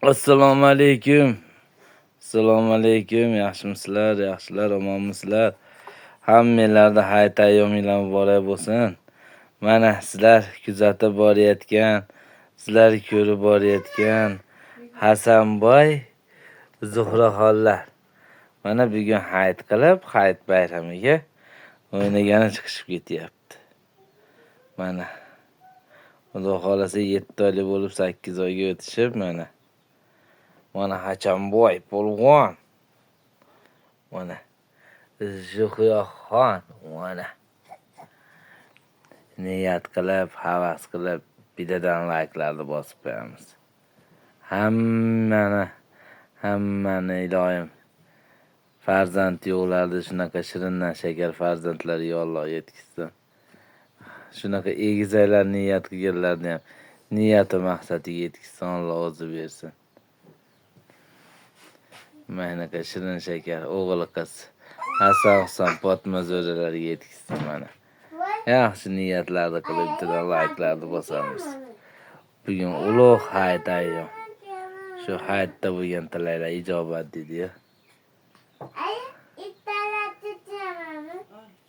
Assalomu alaykum. Assalomu alaykum. Yaxshimisizlar? Yaxshilar, omonmisizlar? Hammanglarda hayit ayyominglar muborak bo'lsin. Mana sizlar kuzatib borayotgan, sizlar ko'rib borayotgan Hasanboy, Zuhraxonlar. Mana bugun hayit qilib, hayit bayramiga o'ynagani chiqishib ketyapti. Mana Xudo xolasa 7 oylik bo'lib 8 oyga o'tishib, mana Hasanboy polvon. Mana Zuhraxon, mana niyat qilib, havas qilib, bittadan like'larni bosib qo'yamiz. Hammani iloyim farzand yo'qlarni shunaqa shirindan shakar farzandlariga Alloh yetkazsin. Shunaqa egizaklar niyat qilganlarni ham niyati maqsadiga yetkazsin, Alloh o'zi bersin. Mana shirin shakar o'g'il qiz Hasan Husan Fatma zo'ralariga yetkazsin mana. Yaxshi niyatlarni qilib bittadan like'larni bosamiz. Bugun ulug' hayit ayyom. Shu hayitda bo'lgan tilaklar ijobat dedi-ya.